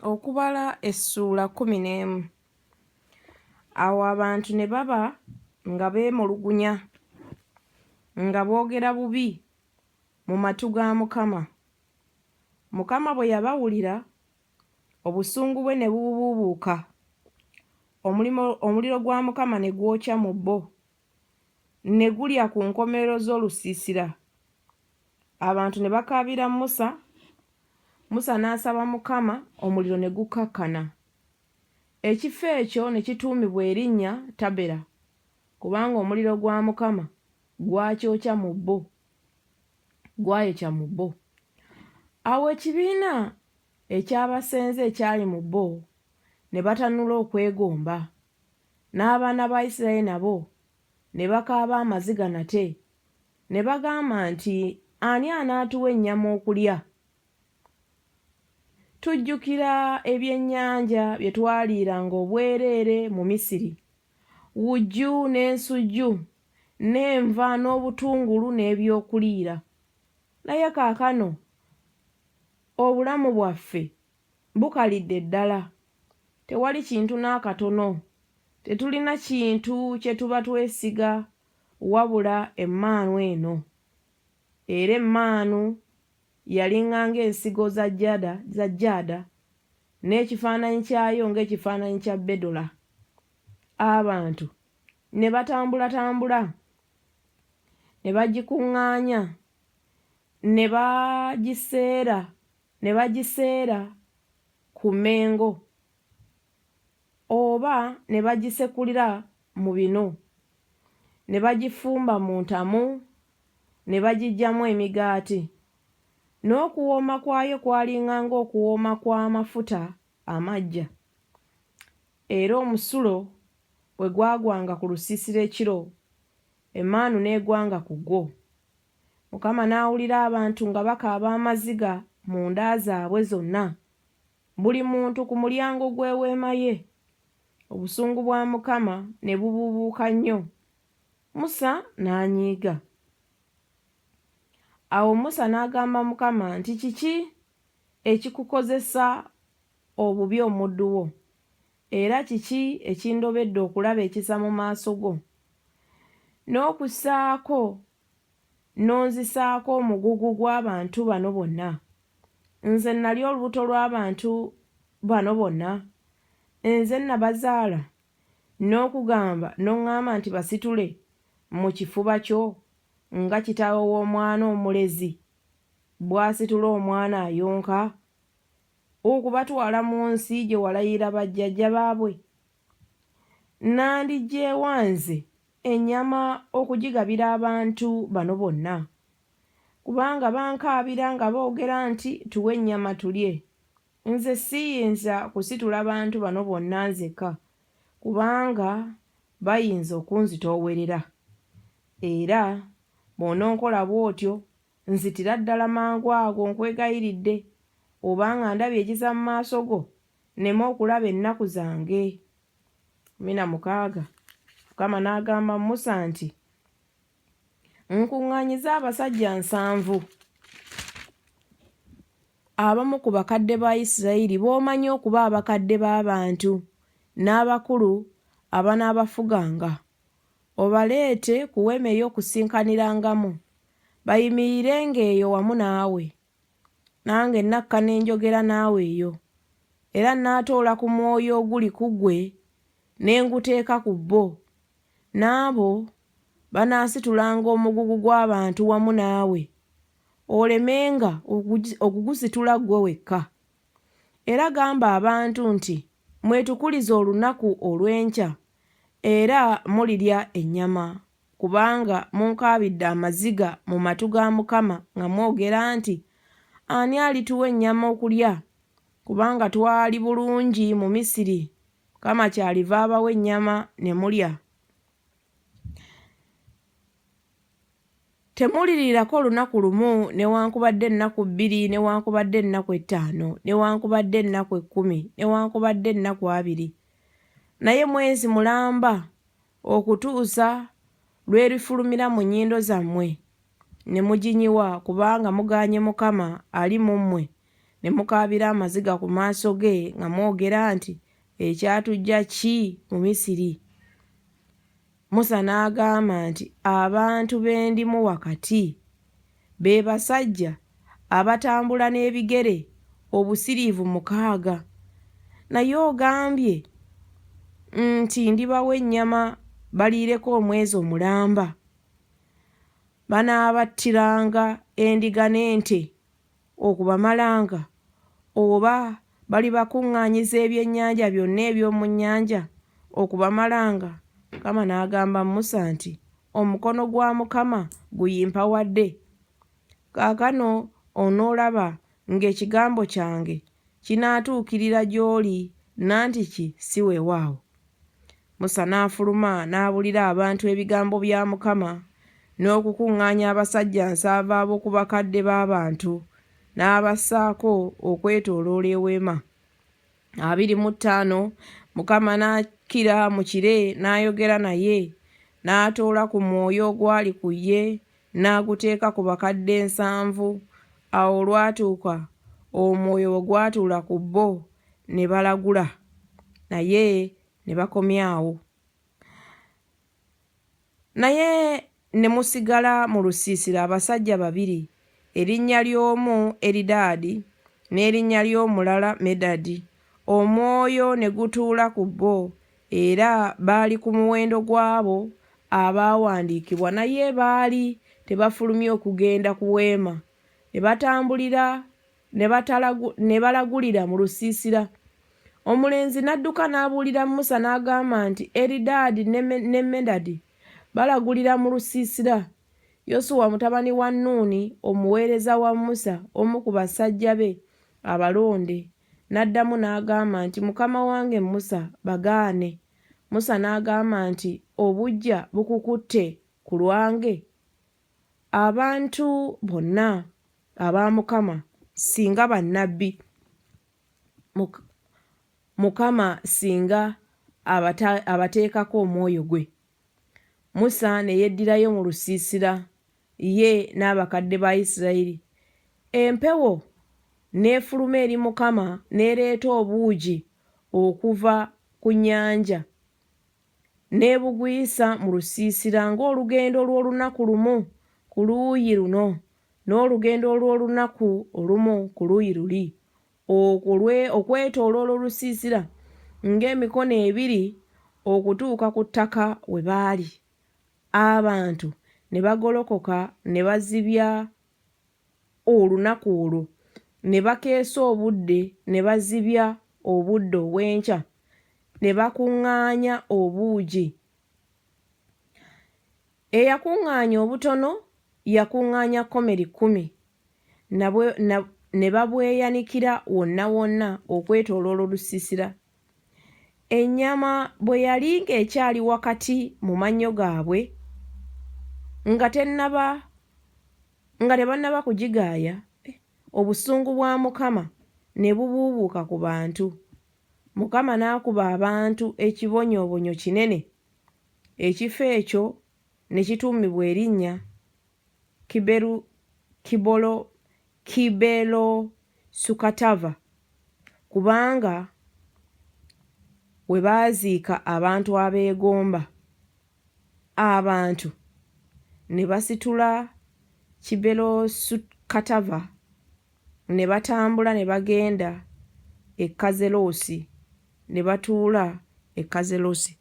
Okubala essuula 11. Awo abantu ne baba nga beemulugunya, nga boogera bubi mu matu ga Mukama. Mukama bwe yabawulira, obusungu bwe ne bubuubuuka. Omuliro gwa Mukama ne gwokya mu bo, ne gulya ku nkomerero z'olusiisira. Abantu ne bakaabira Musa, Musa n'asaba Mukama, omuliro ne gukkakkana. Ekifo ekyo ne kituumibwa erinnya Tabera, kubanga omuliro gwa Mukama gwakyokya mu bo, gwayokya mu bo. Awo ekibiina eky'abasenze ekyali mu bo ne batanula okwegomba, n'abaana ba Isirayiri nabo ne bakaaba amaziga nate, ne bagamba nti, ani anaatuwa ennyama okulya? Tujjukira ebyennyanja bye twaliiranga obwereere mu Misiri, wujju n'ensujju, n'enva n'obutungulu n'ebyokuliira. Naye kaakano obulamu bwaffe bukalidde ddala, tewali kintu n'akatono, tetulina kintu kye tuba twesiga wabula emmaanu eno. Era emmaanu yalinganga ensigo za jjada, n'ekifaananyi kyayo ng'ekifaananyi kya Bedola. Abantu ne batambulatambula, ne bagikuŋŋaanya, ne bagiseera ku mmengo, oba ne bagisekulira mu binu, ne bagifumba mu ntamu, ne bagiggyamu emigaati. N'okuwooma kwayo kwalinganga okuwooma kw'amafuta amaggya. Era omusulo bwe gwagwanga ku lusiisira ekiro, emmaanu n'egwanga ku gwo. Mukama n'awulira abantu nga bakaaba amaziga mu nda zaabwe zonna, buli muntu ku mulyango gw'eweema ye. Obusungu bwa Mukama ne bubuubuuka nnyo, Musa n'anyiiga. Awo Musa n'agamba Mukama nti, kiki ekikukozesa obubi omuddu wo? Era kiki ekindobedde okulaba ekisa mu maaso go? N'onzisaako omugugu gw'abantu bano bonna. Nze nali olubuto lw'abantu bano bonna, nze nabazaala, n'oŋŋamba nti basitule mu kifuba kyo, nga kitaawe w'omwana omulezi bw'asitula omwana ayonka, okubatwala mu nsi gye walayira bajjajja baabwe? Nandiggyeewa nze ennyama okugigabira abantu bano bonna? Kubanga bankaabira nga boogera nti, tuwe ennyama tulye. Nze siyinza kusitula bantu bano bonna nzekka, kubanga bayinza okunzitoowerera. Era bw'ononkola bw'otyo, nzitira ddala mangu ago nkwegayiridde, obanga ndabye ekisa mu maaso go, nneme okulaba ennaku zange. 16. Mukama n'agamba Musa nti, nkuŋŋaanyiza abasajja 70, abamu ku bakadde ba Isirayiri b'omanyi okuba abakadde b'abantu, n'abakulu abanaabafuganga. Obaleete ku weema ey'okusinkanirangamu, bayimirirenga eyo wamu naawe. Nange nakka ne njogera naawe eyo, era naatoola ku mwoyo oguli ku ggwe ne nguteeka ku bo. N'abo banaasitulanga omugugu gw'abantu wamu naawe, olemenga okugusitula ggwe wekka. Era gamba abantu nti, mwetukulize olunaku olw'enkya, era mulirya ennyama, kubanga munkaabidde amaziga mu matu ga Mukama nga mwogera nti, ani alituwa ennyama okulya? Kubanga twali bulungi mu Misiri, Mukama kyaliva abawa ennyama ne mulya. Temuliriirako olunaku lumu, newankubadde ennaku 2, newankubadde ennaku 5, newankubadde ennaku 10, newankubadde ennaku 2, naye mwezi mulamba okutuusa lw'erifulumira mu nnyindo zammwe ne muginyiwa, kubanga mugaanye Mukama ali mu mmwe, ne mukaabira amaziga ku maaso ge nga mwogera nti ekyatujja ki mu Misiri. Musa n'agamba nti abantu be ndimu wakati be basajja abatambula n'ebigere obusiriivu 6, naye ogambye nti ndibawa ennyama baliireko omwezi omulamba. Banaabattiranga endiga n'ente okubamalanga, oba balibakuŋŋaanyiza ebyennyanja byonna eby'omu nnyanja okubamalanga? Mukama n'agamba Musa nti omukono gwa Mukama guyimpawadde. Kaakano onoolaba ng'ekigambo kyange kinaatuukirira gy'oli, nantiki si weewaawo. Musa n'afuluma n'abuulira abantu ebigambo bya Mukama n'okukuŋŋaanya abasajja 7 ab'oku bakadde b'abantu n'abassaako okwetooloola eweema. 25 Mukama n'akkira mu kire n'ayogera naye, n'atoola ku mwoyo ogwali ku ye n'aguteeka ku bakadde 70. Awo olwatuuka omwoyo bwe gwatuula ku bo ne balagula, naye ne bakomyawo. Naye ne musigala mu lusiisira abasajja 2, erinnya ly'omu Eridaadi n'erinnya ly'omulala Medadi. Omwoyo ne gutuula ku bo, era baali ku muwendo gw'abo abaawandiikibwa, naye baali tebafulumye okugenda ku weema. Ne batambulira ne balagulira mu lusiisira. Omulenzi n'adduka n'abuulira Musa n'agamba nti Eridaadi ne Medadi balagulira mu lusiisira. Yosuwa mutabani wa Nuuni, omuweereza wa Musa, omu ku basajja be abalonde, n'addamu n'agamba nti mukama wange Musa bagaane. Musa n'agamba nti obuggya bukukutte ku lwange? Abantu bonna aba Mukama singa bannabbi, Mukama singa abateekako omwoyo gwe. Musa ne yeddirayo mu lusiisira, ye n'abakadde ba Isirayiri. Empewo n'efuluma eri Mukama n'ereeta obuugi okuva ku nnyanja, n'ebugwisa mu lusiisira ng'olugendo lw'olunaku lumu ku luuyi luno, n'olugendo olw'olunaku olumu ku luuyi luli, okwetooloola olusiisira ng'emikono 2 okutuuka ku ttaka we baali. Abantu ne bagolokoka ne bazibya olunaku olwo, ne bakeesa obudde ne bazibya obudde obw'enkya, ne bakuŋŋaanya obuugi. Eyakuŋŋaanya obutono yakuŋŋaanya komeri 10, ne babweyanikira wonna wonna okwetooloola olusiisira. Ennyama bwe yali ng'ekyali wakati mu mannyo gaabwe, nga tebannaba kugigaaya, obusungu bwa Mukama ne bubuubuuka ku bantu. Mukama n'akuba abantu ekibonyoobonyo kinene. Ekifo ekyo ne kituumibwa erinnya Kiberosukatava, kubanga we baaziika abantu abeegomba. Abantu ne basitula Kiberosukatava ne batambula ne bagenda e Kazerosi, ne batuula e Kazerosi.